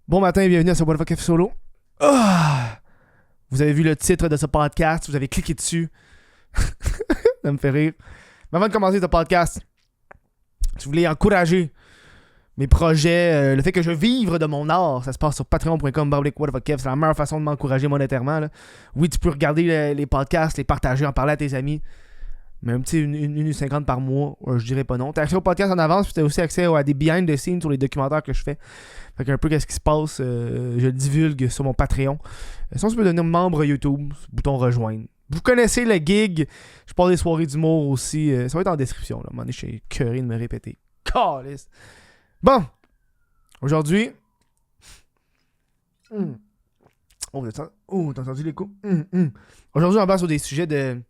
Bon matin et bienvenue à ce What the Fuck F Solo. Vous avez vu le titre de ce podcast, vous avez cliqué dessus. Ça me fait rire. Mais avant de commencer ce podcast, si vous voulez encourager mes projets, le fait que je vive de mon art, ça se passe sur patreon.com/whatthefuckf. C'est la meilleure façon de m'encourager monétairement. Là. Oui, tu peux regarder les podcasts, les partager, en parler à tes amis. Mais un petit 1,50$ par mois, je dirais pas non. T'as accès au podcast en avance, puis t'as aussi accès à des behind the scenes sur les documentaires que je fais. Fait qu'un peu qu'est-ce qui se passe, je le divulgue sur mon Patreon. Sinon, tu peux devenir membre YouTube, bouton rejoindre. Vous connaissez le gig, je parle des soirées d'humour aussi, ça va être en description. Là. À un moment donné, je suis curé de me répéter. Caliste. Bon, aujourd'hui... Oh, t'as entendu l'écho? Aujourd'hui, on va sur des sujets de...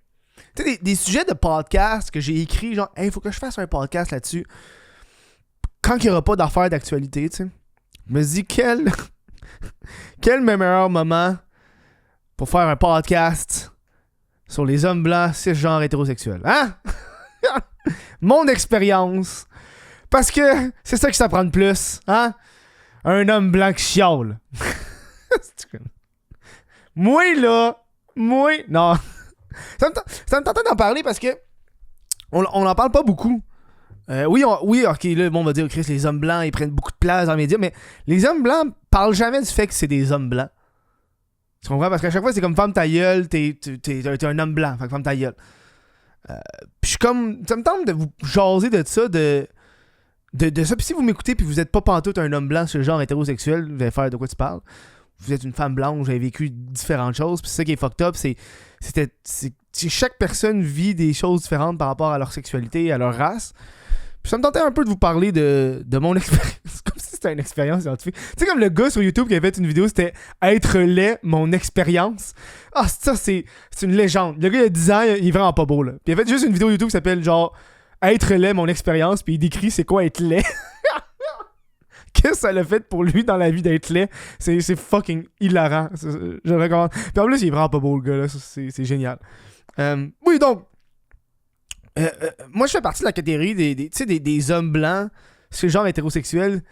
Tu sais, des sujets de podcast que j'ai écrits, genre, hey, faut que je fasse un podcast là-dessus. Quand il n'y aura pas d'affaires d'actualité, tu sais. Je me dis, quel meilleur moment pour faire un podcast sur les hommes blancs cisgenres hétérosexuels, hein? Mon expérience. Parce que c'est ça que ça prend de plus, hein? Un homme blanc qui chiale. Moi, non. Ça me tentait d'en parler parce que on en parle pas beaucoup. Oui, ok, là, bon, on va dire, Chris, les hommes blancs, ils prennent beaucoup de place dans les médias, mais les hommes blancs parlent jamais du fait que c'est des hommes blancs. Tu comprends? Parce qu'à chaque fois, c'est comme femme ta gueule, t'es un homme blanc, fait que femme ta gueule. Puis je suis comme, ça me tente de vous jaser de ça, de ça. Puis si vous m'écoutez puis vous êtes pas pantoute un homme blanc sur le genre hétérosexuel, vous allez faire de quoi tu parles. Vous êtes une femme blanche, vous avez vécu différentes choses, puis c'est ça qui est fucked up, c'est chaque personne vit des choses différentes par rapport à leur sexualité et à leur race. Puis ça me tentait un peu de vous parler de mon expérience, comme si c'était une expérience scientifique. Tu sais, comme le gars sur YouTube qui avait fait une vidéo, c'était « Être laid, mon expérience ». Ah, ça, c'est une légende. Le gars, il a 10 ans, il est vraiment pas beau, là. Puis il a fait juste une vidéo YouTube qui s'appelle genre « Être laid, mon expérience », puis il décrit c'est quoi être laid. Qu'est-ce que ça l'a fait pour lui dans la vie d'être laid? C'est fucking hilarant. Je le recommande. Puis en plus, il est vraiment pas beau, le gars, là. C'est génial. Oui, donc, moi, je fais partie de la catégorie des hommes blancs, ce genre hétérosexuel,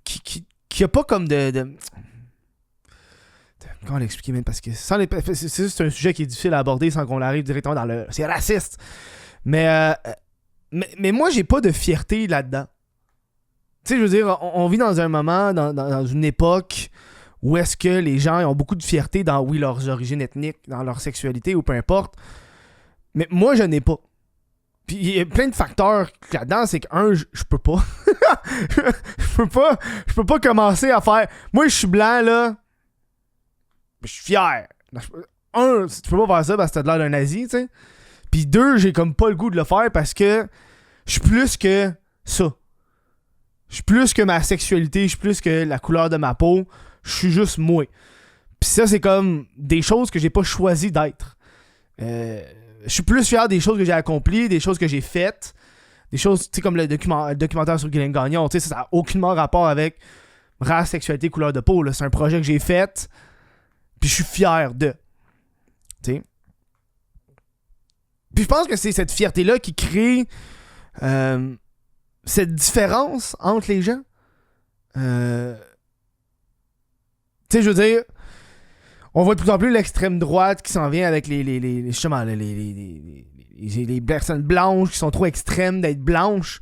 qui a pas comme de... Comment l'expliquer, même? Parce que c'est un sujet qui est difficile à aborder sans qu'on arrive directement dans le... C'est raciste. Mais moi, j'ai pas de fierté là-dedans. Tu sais, je veux dire, on vit dans un moment, dans une époque où est-ce que les gens ont beaucoup de fierté dans, oui, leurs origines ethniques, dans leur sexualité ou peu importe. Mais moi, je n'ai pas. Puis il y a plein de facteurs là-dedans, c'est que, je peux pas. je peux pas commencer à faire... Moi, je suis blanc, là. Je suis fier. Tu peux pas faire ça parce que t'as de l'air d'un nazi, tu sais. Puis 2, j'ai comme pas le goût de le faire parce que je suis plus que ça. Je suis plus que ma sexualité, je suis plus que la couleur de ma peau. Je suis juste moi. Pis ça, c'est comme des choses que j'ai pas choisi d'être. Je suis plus fier des choses que j'ai accomplies, des choses que j'ai faites. Des choses, tu sais, comme le documentaire sur Guylaine Gagnon. Tu sais, ça n'a aucunement rapport avec race, sexualité, couleur de peau. Là. C'est un projet que j'ai fait. Puis je suis fier de. Tu sais. Puis je pense que c'est cette fierté-là qui crée... cette différence entre les gens. Tu sais, je veux dire, on voit de plus en plus l'extrême droite qui s'en vient avec les personnes blanches qui sont trop extrêmes d'être blanches.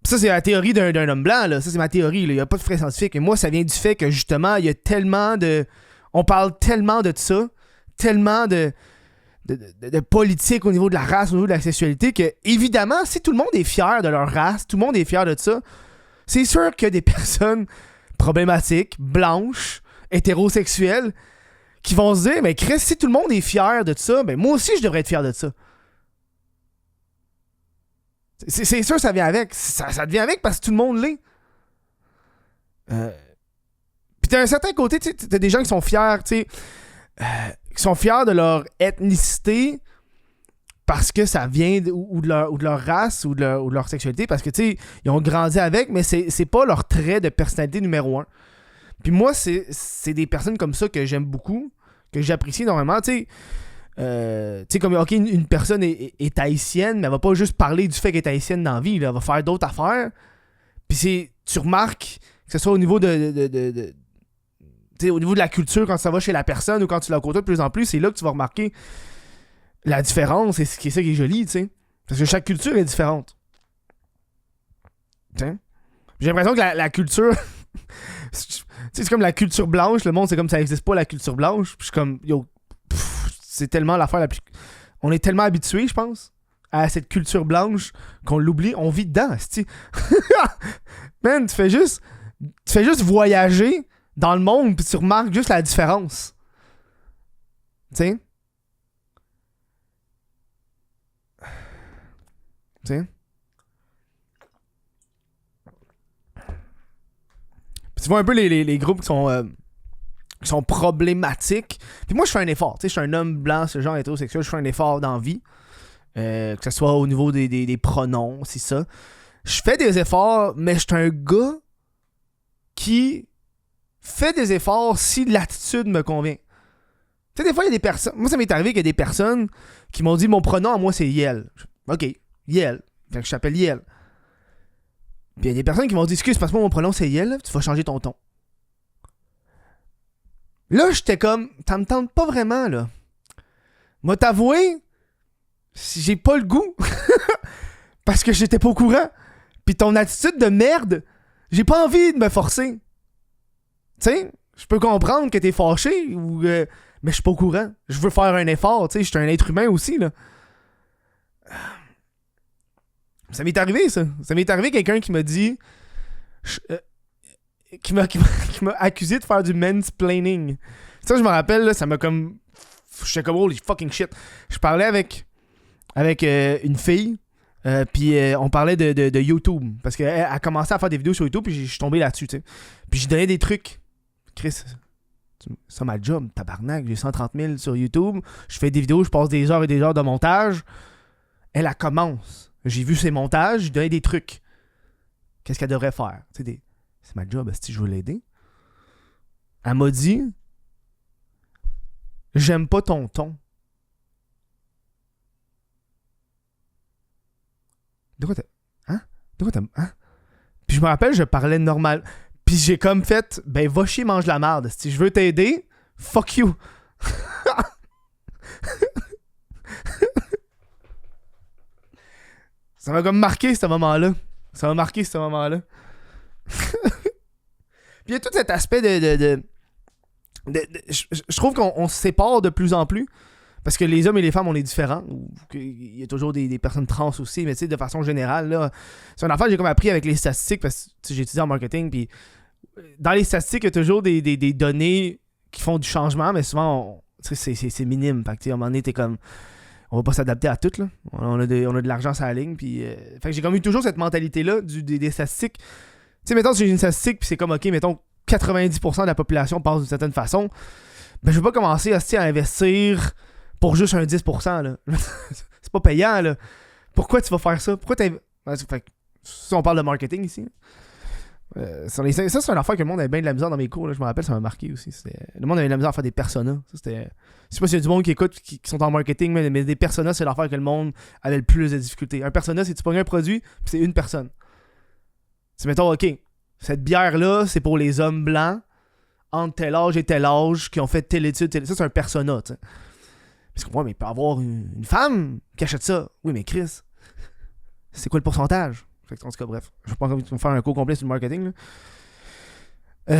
Pis ça, c'est la théorie d'un homme blanc, là. Ça, c'est ma théorie, là. Il n'y a pas de frais scientifique. Et moi, ça vient du fait que, justement, il y a tellement de... On parle tellement de ça, tellement de politique au niveau de la race, au niveau de la sexualité, que évidemment, si tout le monde est fier de leur race, tout le monde est fier de ça, c'est sûr qu'il y a des personnes problématiques, blanches, hétérosexuelles, qui vont se dire, mais Chris, si tout le monde est fier de ça, ben moi aussi je devrais être fier de ça. C'est sûr, ça vient avec. Ça devient avec parce que tout le monde l'est. Puis t'as un certain côté, t'as des gens qui sont fiers, tu sais, qui sont fiers de leur ethnicité parce que ça vient ou de leur race ou de leur sexualité, parce que tu sais, ils ont grandi avec, mais c'est pas leur trait de personnalité numéro 1. Puis moi, c'est des personnes comme ça que j'aime beaucoup, que j'apprécie énormément. Tu sais, comme, ok, une personne est haïtienne, mais elle va pas juste parler du fait qu'elle est haïtienne dans la vie, là, elle va faire d'autres affaires. Puis tu remarques, que ce soit au niveau de tu sais, au niveau de la culture, quand ça va chez la personne ou quand tu la côtoies de plus en plus, c'est là que tu vas remarquer la différence et c'est ça qui est joli, tu sais. Parce que chaque culture est différente. T'sais? J'ai l'impression que la culture... c'est comme la culture blanche, le monde, c'est comme ça n'existe pas, la culture blanche. Puis je suis comme, yo, c'est tellement l'affaire la plus... On est tellement habitués, je pense, à cette culture blanche qu'on l'oublie, on vit dedans, c'ti. Man, tu fais juste voyager dans le monde puis tu remarques juste la différence. Tu sais? Tu sais? Tu vois un peu les groupes qui sont problématiques. Puis moi, je fais un effort. Tu sais, je suis un homme blanc, ce genre hétérosexuel, je fais un effort dans la vie. Que ce soit au niveau des pronoms, c'est ça. Je fais des efforts, mais je suis un gars qui fait des efforts si l'attitude me convient. Tu sais, des fois, il y a des personnes... Moi, ça m'est arrivé qu'il y a des personnes qui m'ont dit « Mon pronom à moi, c'est Yel. » Ok, Yel. Fait que je t'appelle Yel. Puis il y a des personnes qui m'ont dit « Excuse, parce que moi, mon pronom, c'est Yel. Tu vas changer ton ton. » Là, j'étais comme « Ça me tente pas vraiment, là. » Moi, t'avouer, j'ai pas le goût. Parce que j'étais pas au courant. Puis ton attitude de merde, j'ai pas envie de me forcer. Tu sais, je peux comprendre que t'es fâché, mais je suis pas au courant. Je veux faire un effort, tu sais, je suis un être humain aussi, là. Ça m'est arrivé, ça. Ça m'est arrivé quelqu'un qui m'a dit... qui m'a accusé de faire du mansplaining. Ça, je me rappelle, là, ça m'a comme... J'étais comme, holy fucking shit. Je parlais avec une fille, puis on parlait de YouTube. Parce qu'elle a commencé à faire des vidéos sur YouTube, puis je suis tombé là-dessus, tu sais. Puis j'ai donné des trucs. Chris, c'est ma job, tabarnak. J'ai 130 000 sur YouTube. Je fais des vidéos, je passe des heures et des heures de montage. Elle commence. J'ai vu ses montages, j'ai donné des trucs. Qu'est-ce qu'elle devrait faire? Tu sais, c'est ma job, si je veux l'aider. Elle m'a dit... J'aime pas ton ton. De quoi t'as... Hein? De quoi t'as... Hein? Puis je me rappelle, je parlais normal. Puis j'ai comme fait, ben va chier, mange la merde. Si je veux t'aider, fuck you. Ça m'a comme marqué, ce moment-là. Puis il y a tout cet aspect je trouve qu'on se sépare de plus en plus. Parce que les hommes et les femmes, on est différents. Il y a toujours des personnes trans aussi, mais tu sais, de façon générale, là, c'est une affaire que j'ai comme appris avec les statistiques, parce que j'ai étudié en marketing, puis dans les statistiques, il y a toujours des données qui font du changement, mais souvent, c'est minime. Fait que, à un moment donné, t'es comme... On va pas s'adapter à tout, là. On a de l'argent sur la ligne, puis... Fait que j'ai comme eu toujours cette mentalité-là des statistiques. Tu sais, mettons, si j'ai une statistique, puis c'est comme, OK, mettons, 90% de la population passe d'une certaine façon, ben je vais pas commencer à investir pour juste un 10%, là. C'est pas payant, là. Pourquoi tu vas faire ça? Pourquoi t'as... Si on parle de marketing ici, ça, c'est une affaire que le monde avait bien de la misère dans mes cours, là. Je me rappelle, ça m'a marqué aussi. Le monde avait de la misère à faire des personas. Ça, c'était... Je sais pas s'il y a du monde qui écoute, qui sont en marketing, mais des personas, c'est l'affaire que le monde avait le plus de difficultés. Un persona, c'est que tu pognes un produit, puis c'est une personne. C'est, mettons, OK, cette bière-là, c'est pour les hommes blancs entre tel âge et tel âge qui ont fait telle étude, ça, c'est un persona, tu sais. Parce que, ouais, mais il peut y avoir une femme qui achète ça. Oui, mais Chris, c'est quoi le pourcentage? Fait que, en tout cas, bref, je pense qu'on va faire un cours complet sur le marketing, là.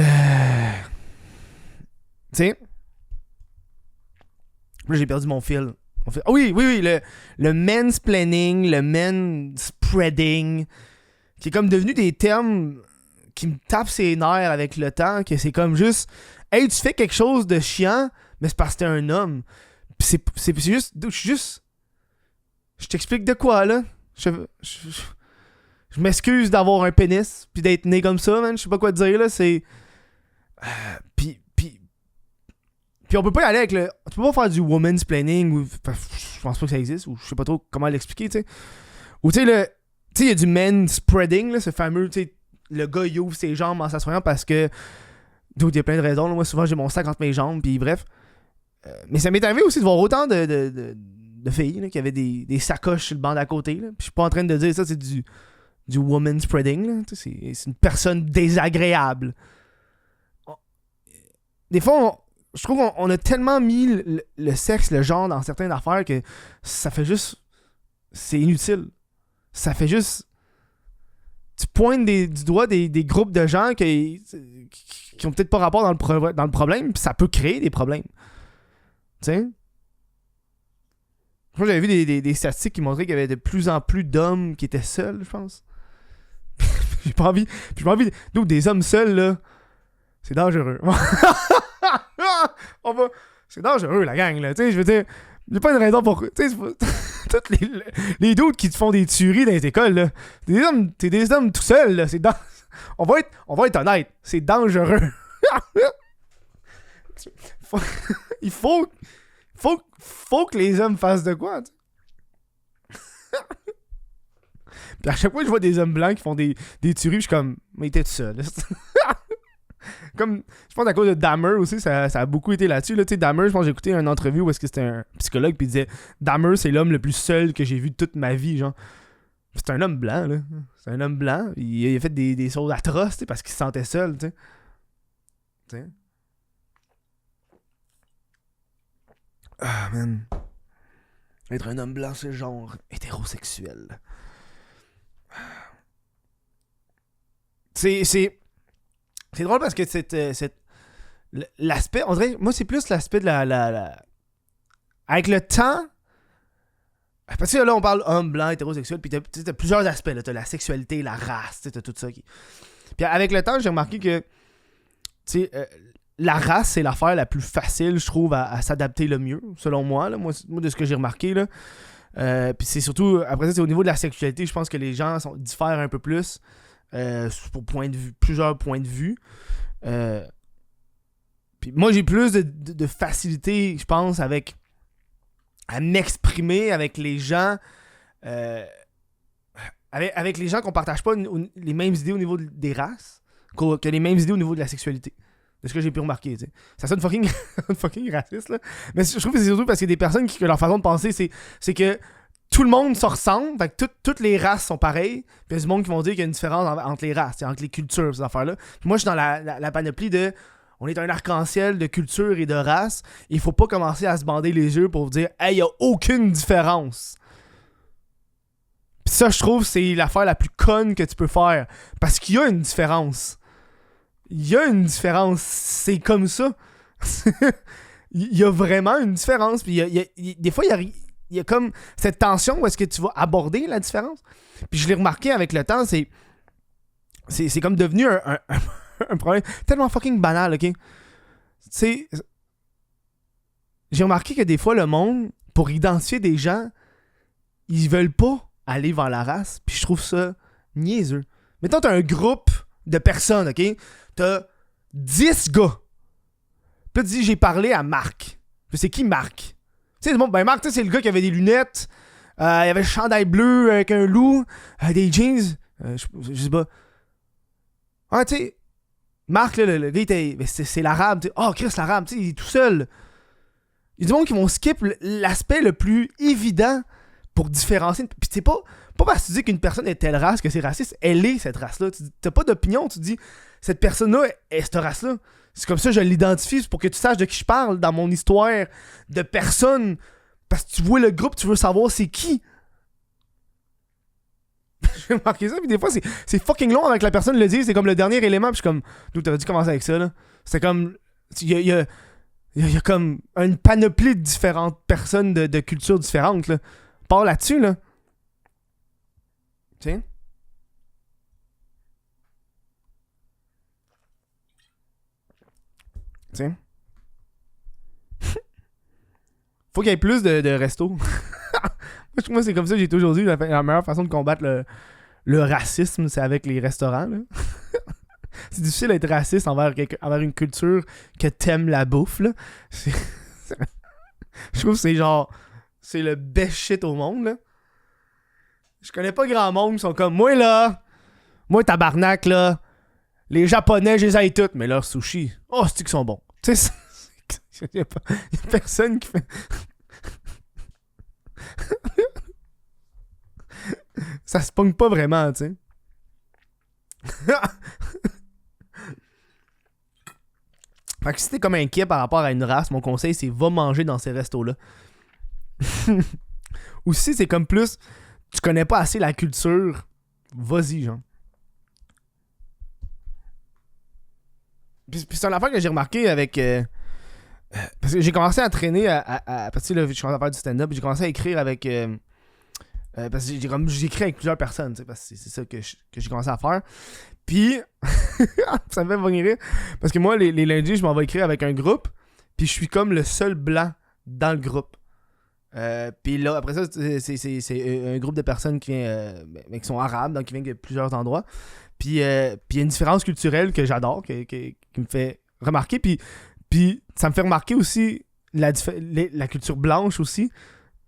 Tu sais, là, j'ai perdu mon fil. Ah oui, le mansplaining, le manspreading, qui est comme devenu des termes qui me tapent ses nerfs avec le temps, que c'est comme juste, hey, tu fais quelque chose de chiant, mais c'est parce que t'es un homme. Pis c'est juste, je t'explique de quoi, là. Je m'excuse d'avoir un pénis, puis d'être né comme ça, man. Je sais pas quoi te dire, là. C'est... Puis on peut pas y aller avec le... Tu peux pas faire du woman's planning, ou... je pense pas que ça existe, ou je sais pas trop comment l'expliquer, tu sais. Ou tu sais, il y a du men spreading, là, ce fameux, tu sais, le gars, il ouvre ses jambes en s'assoyant parce que... il y a plein de raisons, là. Moi, souvent, j'ai mon sac entre mes jambes, puis bref. Mais ça m'est arrivé aussi de voir autant de filles là, qui avaient des sacoches sur le banc d'à côté. Là. Puis je suis pas en train de dire ça, c'est du woman spreading. Là. C'est une personne désagréable. des fois, je trouve qu'on a tellement mis le sexe, le genre dans certaines affaires que ça fait juste... C'est inutile. Ça fait juste... Tu pointes du doigt des groupes de gens qui ont peut-être pas rapport dans le problème, puis ça peut créer des problèmes. Tu sais? Moi, j'avais vu des statistiques qui montraient qu'il y avait de plus en plus d'hommes qui étaient seuls, je pense. J'ai pas envie... Donc, des hommes seuls, là, c'est dangereux. C'est dangereux, la gang, là. Tu sais, je veux dire, il n'y a pas une raison pour... Tu sais, toutes les doutes qui te font des tueries dans les écoles, là. T'es des hommes tout seuls, là. On va être honnête. C'est dangereux. Il faut que les hommes fassent de quoi, tu sais. Puis à chaque fois que je vois des hommes blancs qui font des tueries, je suis comme, mais ils étaient tout seuls. Comme, je pense à cause de Dahmer aussi, ça a beaucoup été là-dessus. Là. Tu sais, Dahmer, je pense que j'ai écouté une entrevue où est-ce que c'était un psychologue puis il disait Dahmer, c'est l'homme le plus seul que j'ai vu de toute ma vie, genre. C'est un homme blanc, là. C'est un homme blanc. Il a fait des choses atroces, tu sais, parce qu'il se sentait seul, tu sais. Ah, man. Être un homme blanc, c'est genre hétérosexuel. C'est drôle parce que l'aspect, on dirait, moi c'est plus l'aspect de avec le temps, parce que là on parle homme, blanc, hétérosexuel, puis t'as plusieurs aspects, là, t'as la sexualité, la race, t'as tout ça. Puis avec le temps, j'ai remarqué que, la race, c'est l'affaire la plus facile, je trouve, à s'adapter le mieux, selon moi, là, moi de ce que j'ai remarqué, là. Puis c'est surtout, après ça, c'est au niveau de la sexualité, je pense que les gens diffèrent un peu plus. Pour plusieurs points de vue. Puis moi, j'ai plus de facilité, je pense, à m'exprimer avec les gens. Avec les gens qu'on partage pas les mêmes idées au niveau des races que les mêmes idées au niveau de la sexualité. De ce que j'ai pu remarquer, tu sais. Ça sonne fucking, fucking raciste, là. Mais je trouve que c'est surtout parce qu'il y a des personnes que leur façon de penser, c'est que tout le monde se ressemble, fait que toutes les races sont pareilles, puis il y a du monde qui vont dire qu'il y a une différence entre les races, entre les cultures, ces affaires-là. Puis moi, je suis dans la panoplie de... On est un arc-en-ciel de culture et de race, il faut pas commencer à se bander les yeux pour dire « Hey, il y a aucune différence! » Puis ça, je trouve, c'est l'affaire la plus conne que tu peux faire, parce qu'il y a une différence. Il y a une différence, c'est comme ça. Il y a vraiment une différence, puis des fois, il y a comme cette tension où est-ce que tu vas aborder la différence. Puis je l'ai remarqué avec le temps, c'est comme devenu un problème tellement fucking banal, ok? J'ai remarqué que des fois, le monde, pour identifier des gens, ils veulent pas aller vers la race, puis je trouve ça niaiseux. Mettons, t'as un groupe de personnes, ok? T'as 10 gars. Puis là, tu dis, j'ai parlé à Marc. Puis c'est qui Marc? Tu sais, bon, ben Marc, c'est le gars qui avait des lunettes, il avait le chandail bleu avec un loup, des jeans, je sais pas. Ah, tu sais, Marc, là, le gars, c'est l'arabe. Oh, Chris, l'arabe, tu sais, il est tout seul. Il y a du monde qui vont skip l'aspect le plus évident pour différencier. Puis c'est pas parce que tu dis qu'une personne est telle race que c'est raciste, elle est cette race-là. T'as pas d'opinion, tu dis, cette personne-là est cette race-là. C'est comme ça que je l'identifie, c'est pour que tu saches de qui je parle dans mon histoire de personne. Parce que tu vois le groupe, tu veux savoir c'est qui. J'ai remarqué ça, puis des fois, c'est fucking long avec la personne le dit. C'est comme le dernier élément, puis je suis comme, d'où t'avais dû commencer avec ça, là. C'est comme, il y a comme une panoplie de différentes personnes de cultures différentes, là. Part là-dessus, là. Tiens. Tiens. Faut qu'il y ait plus de restos. Moi, c'est comme ça que j'ai été aujourd'hui. La meilleure façon de combattre le racisme, c'est avec les restaurants, là. C'est difficile d'être raciste envers une culture que t'aimes la bouffe, là. Je trouve que c'est genre... C'est le best shit au monde, là. Je connais pas grand monde qui sont comme... Moi, tabarnak, là... Les Japonais, je les aille toutes, mais leurs sushis... Oh, c'est qu'ils sont bons. Tu sais, il y a personne qui fait... Ça se pogne pas vraiment, tu sais. Fait que si t'es comme inquiet par rapport à une race, mon conseil c'est va manger dans ces restos-là. Ou si c'est comme plus, tu connais pas assez la culture, vas-y, genre. Puis c'est une affaire que j'ai remarqué avec... parce que j'ai commencé à traîner parce que là, je commence à faire du stand-up, j'ai commencé à écrire avec... parce que j'écris avec plusieurs personnes, parce que c'est ça que j'ai commencé à faire. Puis, ça me fait venir rire, parce que moi, les lundis, je m'en vais écrire avec un groupe, puis je suis comme le seul blanc dans le groupe. Puis là, après ça, c'est un groupe de personnes qui sont arabes, donc qui viennent de plusieurs endroits. Puis il y a une différence culturelle que j'adore, qui me fait remarquer. Puis ça me fait remarquer aussi la culture blanche aussi,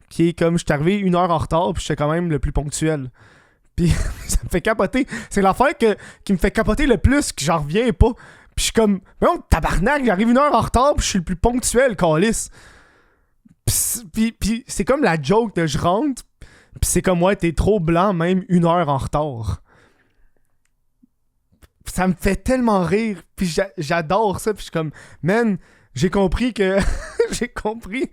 qui est comme je suis arrivé 1 heure en retard, puis j'étais quand même le plus ponctuel. Puis ça me fait capoter. C'est l'affaire qui me fait capoter le plus, que j'en reviens pas. Puis je suis comme, non, tabarnak, j'arrive 1 heure en retard, puis je suis le plus ponctuel, câlisse. Puis c'est comme la joke de je rentre, puis c'est comme, ouais, t'es trop blanc, même 1 heure en retard. Ça me fait tellement rire, puis j'adore ça, puis je suis comme, man, j'ai compris que... j'ai compris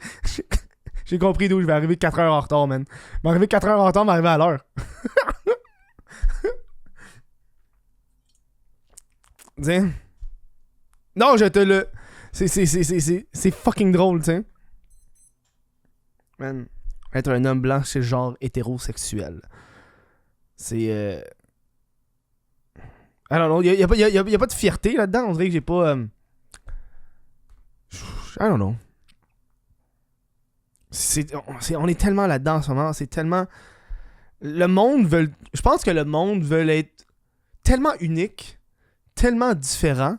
d'où je vais arriver 4 heures en retard, man. M'arriver 4 heures en retard, m'arriver à l'heure. Tiens. Non, je te le... C'est fucking drôle, tiens. Man, être un homme blanc, c'est genre hétérosexuel. C'est... I don't know, y a pas de fierté là-dedans, on dirait que j'ai pas... I don't know. On est tellement là-dedans en ce moment, c'est tellement... Le monde veut... Je pense que le monde veut être tellement unique, tellement différent,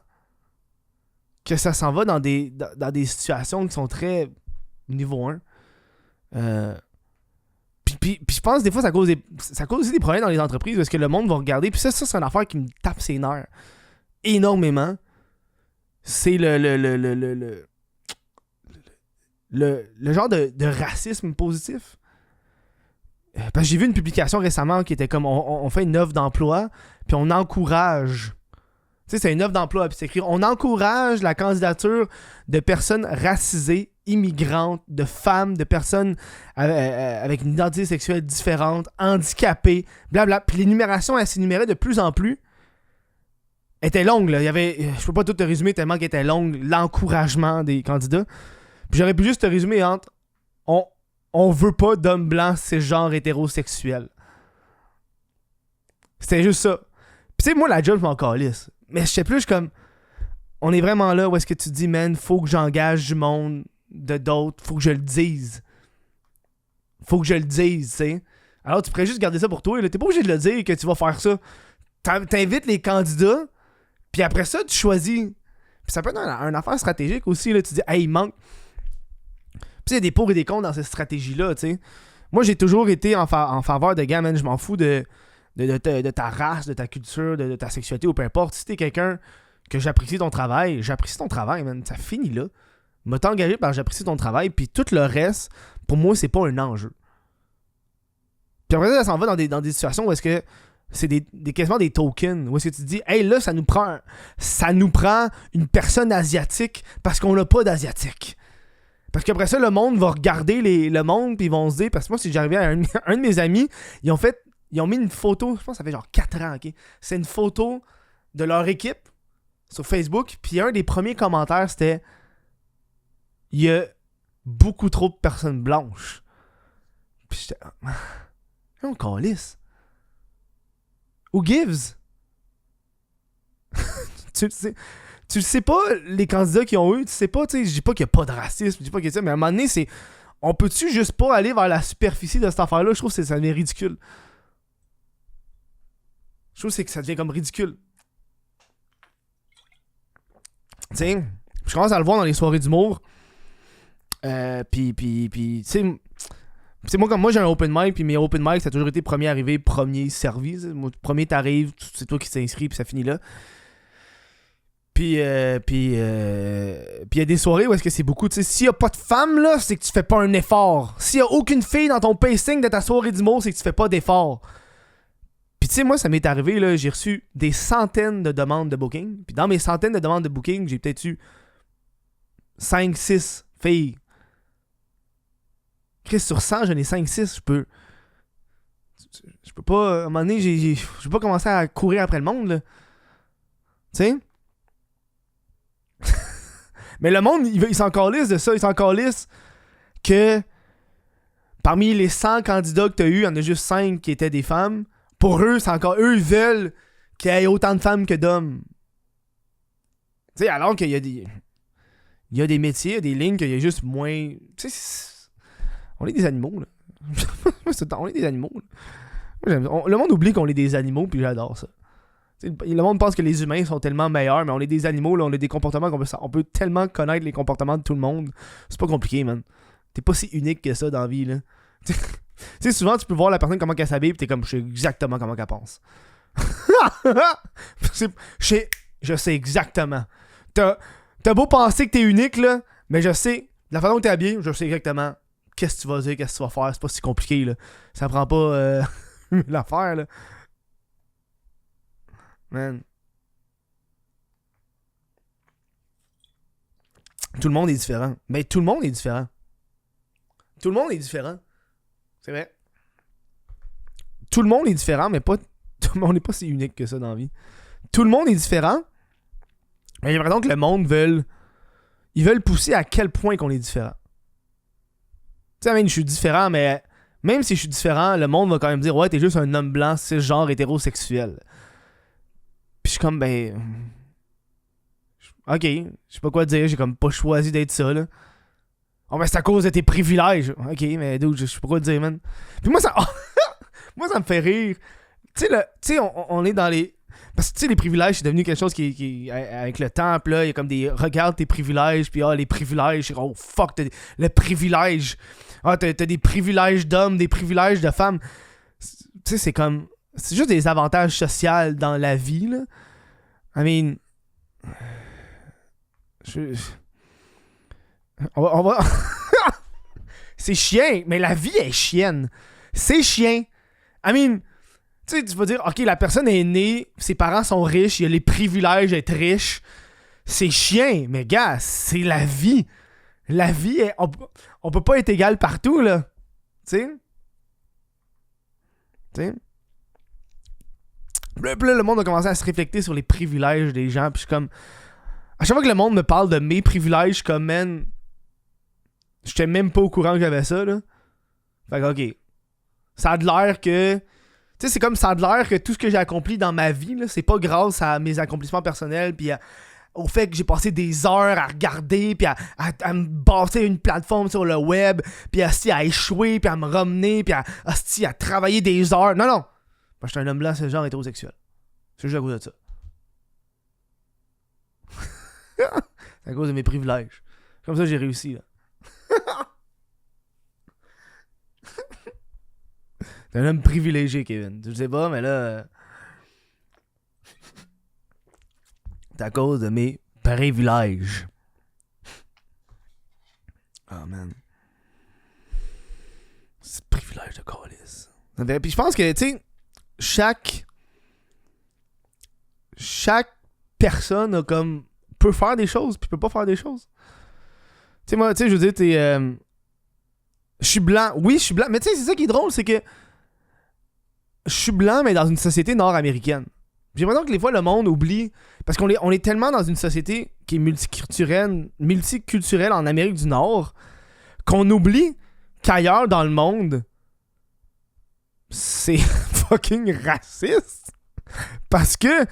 que ça s'en va dans des situations qui sont très niveau 1. Puis je pense des fois ça cause aussi des problèmes dans les entreprises parce que le monde va regarder, puis ça c'est une affaire qui me tape ses nerfs énormément. C'est le genre de racisme positif. Parce que j'ai vu une publication récemment qui était comme on fait une offre d'emploi, puis on encourage. Tu sais, c'est une offre d'emploi, puis c'est écrit on encourage la candidature de personnes racisées, immigrantes, de femmes, de personnes avec une identité sexuelle différente, handicapées, blabla. Puis l'énumération, elle s'énumérait de plus en plus. Elle était longue, là. Il y avait, je peux pas tout te résumer tellement qu'elle était longue, l'encouragement des candidats. Puis j'aurais pu juste te résumer entre on veut pas d'hommes blancs cisgenres hétérosexuels. C'était juste ça. Puis tu sais, moi, la job, je m'en calisse. Mais je sais plus, comme... On est vraiment là où est-ce que tu dis, man, faut que j'engage du monde de d'autres, faut que je le dise. Faut que je le dise, tu sais. Alors, tu pourrais juste garder ça pour toi, là. T'es pas obligé de le dire que tu vas faire ça. T'invites les candidats, puis après ça, tu choisis. Puis ça peut être une affaire stratégique aussi, là. Tu dis, hey, il manque... Puis il y a des pour et des contre dans cette stratégie-là, tu sais. Moi, j'ai toujours été en faveur de gars, man, je m'en fous de ta race, de ta culture, de ta sexualité ou peu importe. Si t'es quelqu'un que j'apprécie ton travail, man. Ça finit là. M'a t'engagé parce que j'apprécie ton travail, puis tout le reste, pour moi, c'est pas un enjeu. Puis après ça s'en va dans des situations où est-ce que c'est quasiment des tokens, où est-ce que tu te dis, hey là, ça nous prend une personne asiatique parce qu'on n'a pas d'asiatique. Parce qu'après ça, le monde va regarder le monde, puis ils vont se dire, parce que moi, si j'arrivais à un de mes amis, ils ont mis une photo, je pense que ça fait genre 4 ans, ok? C'est une photo de leur équipe sur Facebook, puis un des premiers commentaires, c'était il y a beaucoup trop de personnes blanches. Puis j'étais... On calisse. Who gives? Tu le sais pas, les candidats qu'ils ont eu, tu sais pas, tu sais, je dis pas qu'il y a pas de racisme, je dis pas qu'il y a ça, mais à un moment donné, c'est... On peut-tu juste pas aller vers la superficie de cette affaire-là? Je trouve que ça devient ridicule. Je trouve que ça devient comme ridicule. Tu sais, je commence à le voir dans les soirées d'humour. Puis tu sais, moi j'ai un open mic, puis mes open mic, ça a toujours été premier arrivé, premier servi. Premier t'arrives, c'est toi qui t'inscris, puis ça finit là. Puis il y a des soirées où est-ce que c'est beaucoup, tu sais, s'il y a pas de femmes là, c'est que tu fais pas un effort. S'il y a aucune fille dans ton pacing de ta soirée d'humour, c'est que tu fais pas d'effort. Puis tu sais, moi, ça m'est arrivé, là, j'ai reçu des centaines de demandes de booking. Puis dans mes centaines de demandes de booking, j'ai peut-être eu 5-6 filles. Chris, sur 100, j'en ai 5-6. Je peux pas. À un moment donné, je peux pas commencer à courir après le monde, là. Tu sais? Mais le monde, il s'en calisse de ça. Il s'en calisse que parmi les 100 candidats que t'as eu, il y en a juste 5 qui étaient des femmes. Pour eux, c'est encore. Eux, ils veulent qu'il y ait autant de femmes que d'hommes. Tu sais, alors qu'il y a des. Il y a des métiers, il y a des lignes qu'il y a juste moins. Tu sais, on est des animaux, là. On est des animaux, là. Le monde oublie qu'on est des animaux, puis j'adore ça. T'sais, le monde pense que les humains sont tellement meilleurs, mais on est des animaux, là, on a des comportements on peut tellement connaître les comportements de tout le monde. C'est pas compliqué, man. T'es pas si unique que ça dans la vie, là. Tu sais, souvent, tu peux voir la personne comment elle s'habille, pis t'es comme, je sais exactement comment elle pense. Je sais exactement. T'as beau penser que t'es unique, là, mais je sais, de la façon dont t'es habillé, je sais exactement qu'est-ce que tu vas dire, qu'est-ce que tu vas faire. C'est pas si compliqué, là. Ça prend pas l'affaire, là. Man. Tout le monde est différent. Mais tout le monde est différent. Tout le monde est différent. C'est vrai. Tout le monde est différent, mais pas. Tout le monde n'est pas si unique que ça dans la vie. Tout le monde est différent. Mais j'ai l'impression que le monde ils veulent pousser à quel point qu'on est différent. Tu sais, je suis différent, mais même si je suis différent, le monde va quand même dire ouais, t'es juste un homme blanc, cisgenre, hétérosexuel. Puis je suis comme, ben. Ok, je sais pas quoi dire, j'ai comme pas choisi d'être ça, là. Oh, mais c'est à cause de tes privilèges. Ok, mais dude, je sais pas quoi dire, man. Puis moi, ça. Moi, ça me fait rire. Tu sais, on est dans les. Parce que tu sais, les privilèges, c'est devenu quelque chose qui avec le temps, pis là, il y a comme des. Regarde tes privilèges, puis les privilèges, oh fuck, le privilège. Ah, t'as des privilèges d'hommes, des privilèges de femmes. Tu sais, c'est comme. C'est juste des avantages sociaux dans la vie, là. I mean. On va... C'est chien, mais la vie est chienne. C'est chien. I mean, tu sais, tu vas dire, ok, la personne est née, ses parents sont riches, il a les privilèges d'être riche. C'est chien, mais gars, c'est la vie. La vie, on peut pas être égal partout, là. Tu sais? Tu sais? Puis là, le monde a commencé à se réfléchir sur les privilèges des gens, puis je suis comme... À chaque fois que le monde me parle de mes privilèges, je suis comme, man... J'étais même pas au courant que j'avais ça, là. Fait que, ok. Ça a de l'air que... Tu sais, c'est comme ça a de l'air que tout ce que j'ai accompli dans ma vie, là, c'est pas grâce à mes accomplissements personnels, puis au fait que j'ai passé des heures à regarder, puis à me bâtir une plateforme sur le web, puis à échouer, puis à me ramener, puis à travailler des heures. Non, non. Parce que j'étais un homme blanc, c'est le genre hétérosexuel. C'est juste à cause de ça. C'est à cause de mes privilèges. Comme ça, j'ai réussi, là. T'es un homme privilégié, Kevin. Je sais pas, mais là... C'est à cause de mes privilèges. Oh, man. C'est privilège de calice. Puis je pense que, tu sais, chaque personne a comme... peut faire des choses, puis peut pas faire des choses. Tu sais, moi, tu sais, je veux dire, je suis blanc. Oui, je suis blanc. Mais tu sais, c'est ça qui est drôle, c'est que je suis blanc, mais dans une société nord-américaine. J'ai l'impression que des fois, le monde oublie... Parce qu'on est tellement dans une société qui est multiculturelle en Amérique du Nord qu'on oublie qu'ailleurs dans le monde, c'est fucking raciste. Parce que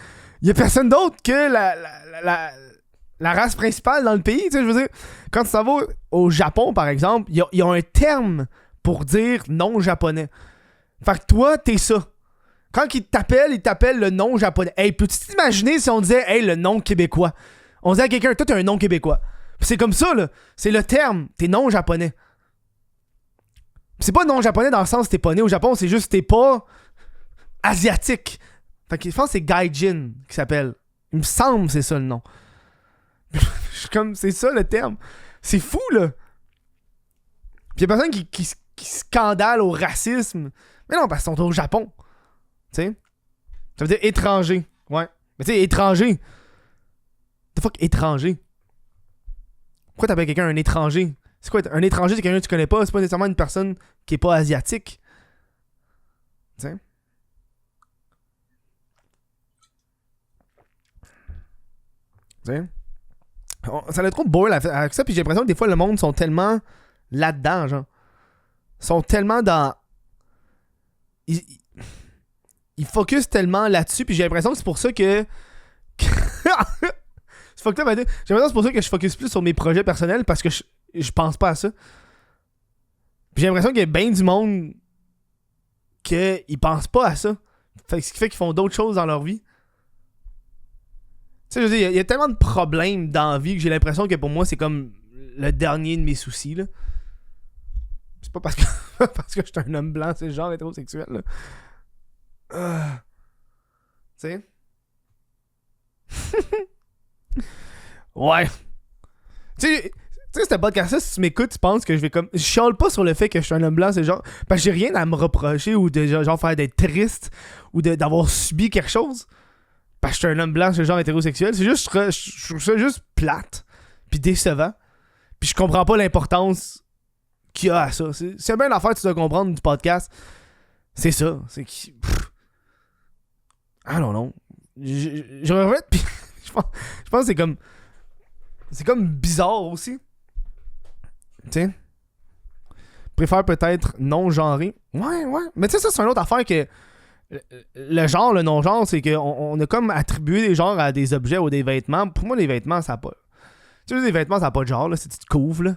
y a personne d'autre que la race principale dans le pays. Tu sais, je veux dire, quand tu s'en vas au Japon, par exemple, il y a un terme pour dire non-japonais. Fait que toi, t'es ça. Quand il t'appelle le nom japonais. Hey, peux-tu t'imaginer si on disait, hey, le nom québécois? On disait à quelqu'un, toi, t'as un nom québécois. Puis c'est comme ça, là. C'est le terme. T'es non japonais. C'est pas non japonais dans le sens que t'es pas né au Japon, c'est juste que t'es pas asiatique. Fait que je pense que c'est Gaijin qui s'appelle. Il me semble que c'est ça le nom. Je suis comme, c'est ça le terme. C'est fou, là. Puis y'a personne qui scandale au racisme. Mais non, parce qu'ils sont au Japon. Tu sais? Ça veut dire étranger. Ouais. Mais tu sais, étranger. The fuck, étranger. Pourquoi t'appelles quelqu'un un étranger? C'est quoi, un étranger, c'est quelqu'un que tu connais pas, c'est pas nécessairement une personne qui est pas asiatique. Tu sais? Ça a trop boring avec ça, puis j'ai l'impression que des fois le monde sont tellement là-dedans, genre. Ils sont tellement dans. Ils focus tellement là-dessus, puis j'ai l'impression que c'est pour ça que. C'est fucked up à dire. J'ai l'impression que c'est pour ça que je focus plus sur mes projets personnels parce que je pense pas à ça. Puis j'ai l'impression qu'il y a bien du monde qu'ils pensent pas à ça. Ce qui fait qu'ils font d'autres choses dans leur vie. Tu sais, je veux dire, il y a tellement de problèmes dans la vie que j'ai l'impression que pour moi, c'est comme le dernier de mes soucis, là. C'est pas parce que parce que je suis un homme blanc, c'est genre hétérosexuel, là. Tu sais? Ouais. Tu sais, ce podcast-là, si tu m'écoutes, tu penses que je vais comme. Je chiale pas sur le fait que je suis un homme blanc, c'est genre. Parce que j'ai rien à me reprocher ou de genre faire d'être triste ou d'avoir subi quelque chose. Parce que je suis un homme blanc, c'est genre hétérosexuel. C'est juste, je trouve ça juste plate. Puis décevant. Puis je comprends pas l'importance qu'il y a à ça. C'est bien l'affaire que tu dois comprendre du podcast. C'est ça. C'est que. I don't know. Je regrette, puis je pense que c'est comme. C'est comme bizarre aussi. Tu sais. Préfère peut-être non-genré. Ouais. Mais tu sais, ça, c'est une autre affaire que. Le genre, le non-genre, c'est qu'on a comme attribué des genres à des objets ou des vêtements. Pour moi, les vêtements, ça n'a pas. Tu sais, les vêtements, ça n'a pas de genre, là. C'est tu te couvres, là.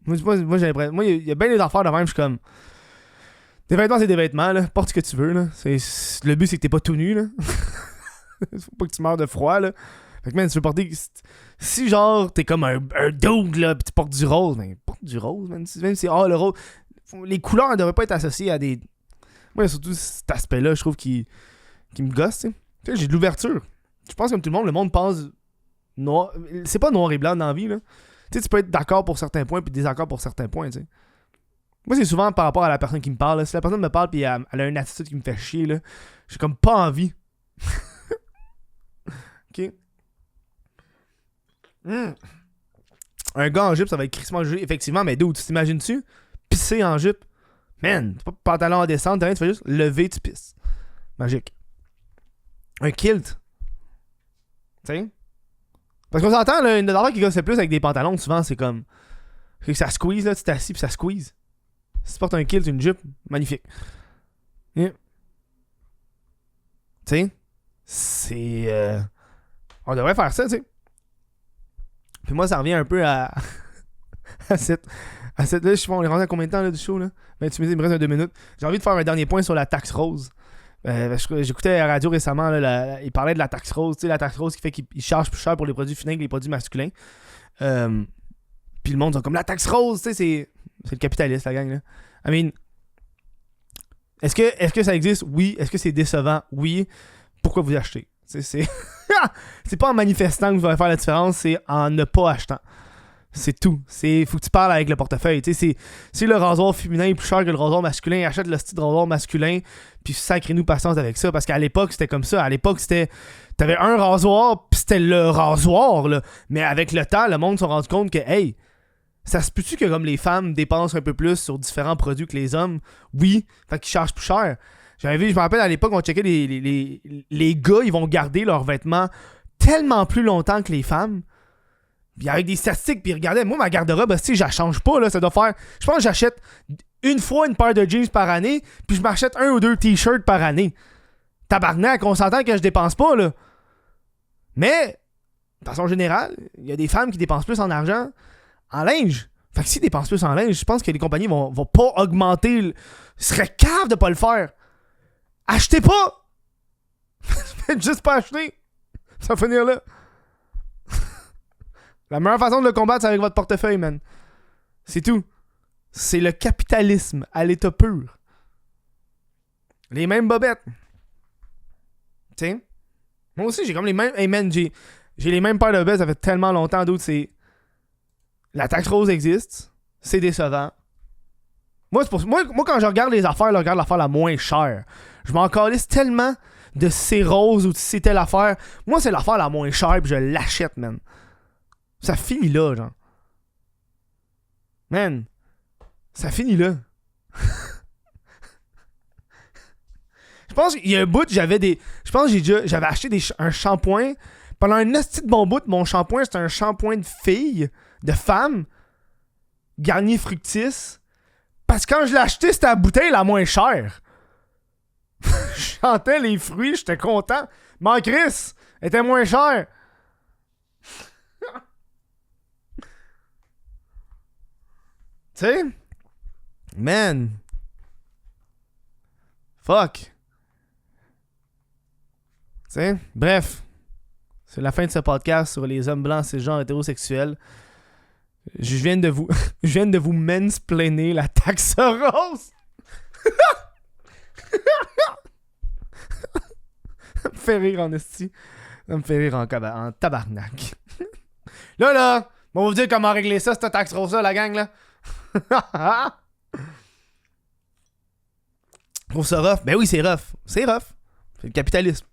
Moi, j'ai l'impression. Moi, il y a bien des affaires de même, je suis comme. Des vêtements, c'est des vêtements, là. Porte ce que tu veux, là. Le but, c'est que t'es pas tout nu, là. Faut pas que tu meurs de froid, là. Fait que, man, tu veux porter. Si, genre, t'es comme un dude, là, pis tu portes du rose, ben, porte du rose, man. Même si, le rose. Les couleurs ne devraient pas être associées à des. Moi, surtout cet aspect-là, je trouve qui me gosse, tu sais. J'ai de l'ouverture. Je pense que comme tout le monde, pense noir. C'est pas noir et blanc dans la vie, là. Tu sais, tu peux être d'accord pour certains points puis désaccord pour certains points, tu sais. Moi, c'est souvent par rapport à la personne qui me parle, là. Si la personne me parle puis elle a une attitude qui me fait chier, là, j'ai comme pas envie. Ok. Un gars en jupe, ça va être crissement jugé, effectivement, mais d'où tu t'imagines-tu? Pisser en jupe. Man, c'est pas pantalon en descente, rien, tu fais juste lever, tu pisses. Magique. Un kilt. Tu sais? Parce qu'on s'entend, là, une affaire qui gosse plus avec des pantalons, souvent, c'est comme. C'est que ça squeeze, là, tu t'assis pis ça squeeze. Si tu portes un kilt, une jupe, magnifique. Yeah. Tu sais? C'est. On devrait faire ça, tu sais. Puis moi, ça revient un peu à. à cette. Là, je sais pas, on est rendu à combien de temps là, du show, là? 28 minutes, il me reste 2 minutes. J'ai envie de faire un dernier point sur la taxe rose. J'écoutais à la radio récemment, là, il parlait de la taxe rose. Tu sais, la taxe rose qui fait qu'il charge plus cher pour les produits féminins que les produits masculins. Puis le monde sont comme la taxe rose, tu sais, c'est le capitaliste, la gang, là. I mean, est-ce que ça existe? Oui. Est-ce que c'est décevant? Oui. Pourquoi vous achetez? C'est pas en manifestant que vous allez faire la différence, c'est en ne pas achetant. C'est tout. Faut que tu parles avec le portefeuille. Si le rasoir féminin est plus cher que le rasoir masculin, achète le style de rasoir masculin, puis sacrez-nous patience avec ça. Parce qu'à l'époque, c'était comme ça. À l'époque, t'avais un rasoir, puis c'était le rasoir, là. Mais avec le temps, le monde s'est rendu compte que, hey, ça se peut-tu que comme les femmes dépensent un peu plus sur différents produits que les hommes? Oui. Fait qu'ils chargent plus cher. Je me rappelle à l'époque, on checkait les gars, ils vont garder leurs vêtements tellement plus longtemps que les femmes. Puis avec des statistiques, puis regardez, moi ma garde-robe, si je la change pas, là, ça doit faire. Je pense que j'achète une fois une paire de jeans par année, puis je m'achète 1 ou 2 t-shirts par année. Tabarnak, on s'entend que je dépense pas, là. Mais, de façon générale, il y a des femmes qui dépensent plus en argent en linge. Fait que s'ils dépensent plus en linge, je pense que les compagnies vont pas augmenter. Ils seraient caves de pas le faire. Achetez pas! Faites juste pas acheter. Ça va finir là. La meilleure façon de le combattre, c'est avec votre portefeuille, man. C'est tout. C'est le capitalisme à l'état pur. Les mêmes bobettes. Tu sais? Moi aussi, j'ai comme les mêmes... Hey, man, j'ai les mêmes paires de bobettes, ça fait tellement longtemps, d'autres, c'est... La taxe rose existe. C'est décevant. Moi, quand je regarde les affaires, je regarde l'affaire la moins chère. Je m'en calisse tellement de c'est rose ou de c'est telle affaire. Moi, c'est l'affaire la moins chère, puis je l'achète, man. Ça finit là, genre. Man, ça finit là. Je pense qu'il y a un bout, je pense que j'avais acheté un shampoing. Pendant un esti de bon bout, mon shampoing, c'était un shampoing de fille, de femme, Garnier Fructis. Parce que quand je l'ai acheté, c'était la bouteille la moins chère. Je chantais les fruits, j'étais content. Mais Chris, elle était moins chère. Tu sais? Man. Fuck. Tu sais? Bref. C'est la fin de ce podcast sur les hommes blancs cisgenres hétérosexuels. Je viens de vous mansplainer la taxe rose. Ça me fait rire en esti. Ça me fait rire en tabarnak. Là, on va vous dire comment régler ça, cette taxe rose-là, la gang, là. Trouve ça rough? Ben oui, c'est rough. C'est rough. C'est le capitalisme.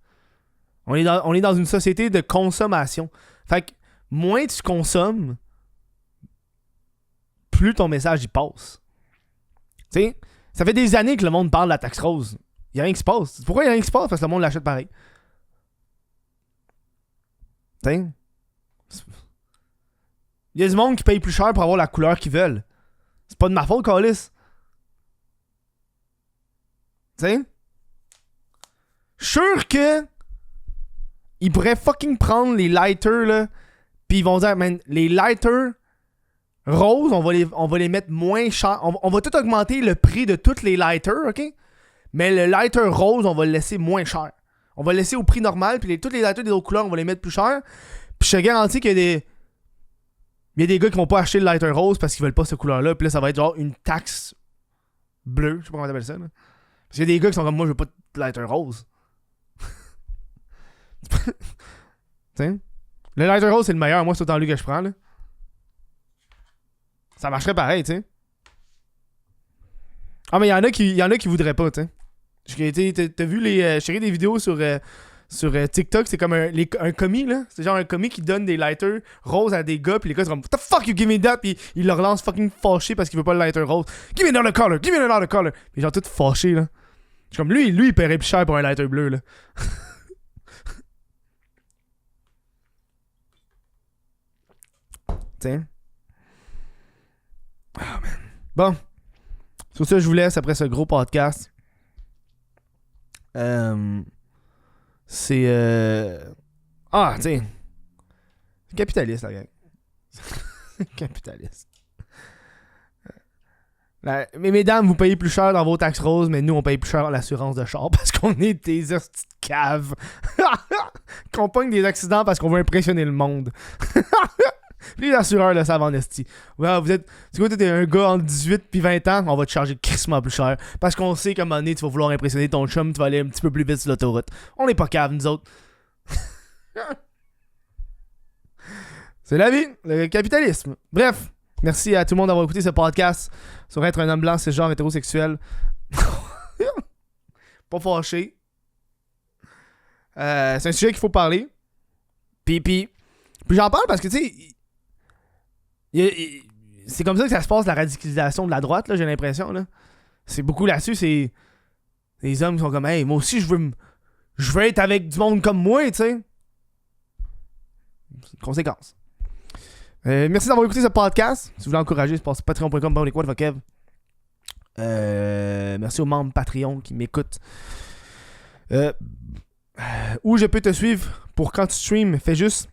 On est dans une société de consommation. Fait que moins tu consommes, plus ton message y passe. Tu sais, ça fait des années que le monde parle de la taxe rose. Il n'y a rien qui se passe. Pourquoi il n'y a rien qui se passe? Parce que le monde l'achète pareil. Tu sais, il y a du monde qui paye plus cher pour avoir la couleur qu'ils veulent. C'est pas de ma faute, câlisse. Tu sais? Je suis sûr que ils pourraient fucking prendre les lighters, là, pis ils vont dire, man, les lighters roses, on va les mettre moins cher. On va tout augmenter le prix de tous les lighters, ok? Mais le lighter rose, on va le laisser moins cher. On va le laisser au prix normal, puis tous les lighters des autres couleurs, on va les mettre plus cher. Puis je te garantis qu'il y a des gars qui vont pas acheter le lighter rose parce qu'ils veulent pas cette couleur-là. Puis là, ça va être genre une taxe bleue. Je sais pas comment t'appelles ça, là. Parce qu'il y a des gars qui sont comme moi, je veux pas de lighter rose. T'sais? Le lighter rose, c'est le meilleur. Moi, c'est autant lui que je prends, là. Ça marcherait pareil, tu sais. Ah, mais il y en a qui voudraient pas, tu sais. T'as vu j'ai regardé des vidéos sur TikTok, c'est comme un commis, là. C'est genre un commis qui donne des lighters roses à des gars, puis les gars sont comme, what the fuck, you give me that? Puis il leur lance fucking fâché parce qu'il veut pas le lighter rose. Give me another color, give me another color. Puis genre tout fâché, là. Je suis comme, lui, il paierait plus cher pour un lighter bleu, là. Tiens. Oh, man. Bon. Sur ça, je vous laisse après ce gros podcast. C'est ah, tiens. Capitaliste, la gang. Capitaliste. Mais mesdames, vous payez plus cher dans vos taxes roses, mais nous, on paye plus cher l'assurance de char parce qu'on est des hosties de caves. Qu'on pogne des accidents parce qu'on veut impressionner le monde. Puis les assureurs le savent en esti. Ouais, tu vois, t'es un gars entre 18 puis 20 ans, on va te charger crissement plus cher. Parce qu'on sait qu'à un moment donné, tu vas vouloir impressionner ton chum, tu vas aller un petit peu plus vite sur l'autoroute. On n'est pas caves, nous autres. C'est la vie, le capitalisme. Bref, merci à tout le monde d'avoir écouté ce podcast sur être un homme blanc, c'est genre hétérosexuel. Pas fâché. C'est un sujet qu'il faut parler. Puis j'en parle parce que, tu sais, c'est comme ça que ça se passe, la radicalisation de la droite, là, j'ai l'impression, là. C'est beaucoup là-dessus, c'est les hommes qui sont comme, hey, moi aussi, je veux être avec du monde comme moi, tu sais. C'est une conséquence. Merci d'avoir écouté ce podcast. Si vous voulez encourager, c'est passez patreon.com/Kev. Merci aux membres Patreon qui m'écoutent. Où je peux te suivre pour quand tu streams, fais juste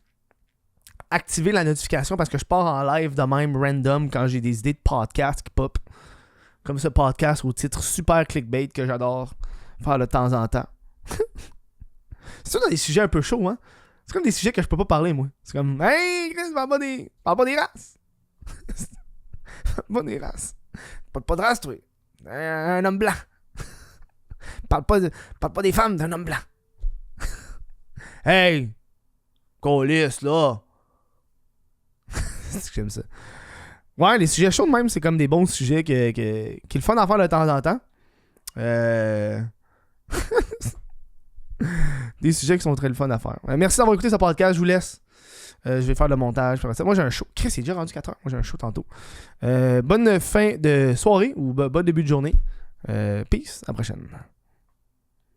activer la notification parce que je pars en live de même random quand j'ai des idées de podcast qui pop. Comme ce podcast au titre super clickbait que j'adore faire de temps en temps. C'est ça dans des sujets un peu chauds, hein? C'est comme des sujets que je peux pas parler, moi. C'est comme, hey, Chris, parle pas des races. Parle pas des races. Parle pas de race, toi. Un homme blanc. Parle pas des femmes d'un homme blanc. Hey! Colisse, là! C'est que j'aime ça. Ouais, les sujets chauds de même, c'est comme des bons sujets qui est le fun à faire de temps en temps. Des sujets qui sont très le fun à faire. Merci d'avoir écouté ce podcast, je vous laisse. Je vais faire le montage. Moi, j'ai un show. Chris, c'est déjà rendu 4h. Moi, j'ai un show tantôt. Bonne fin de soirée ou bon début de journée. Peace. À la prochaine.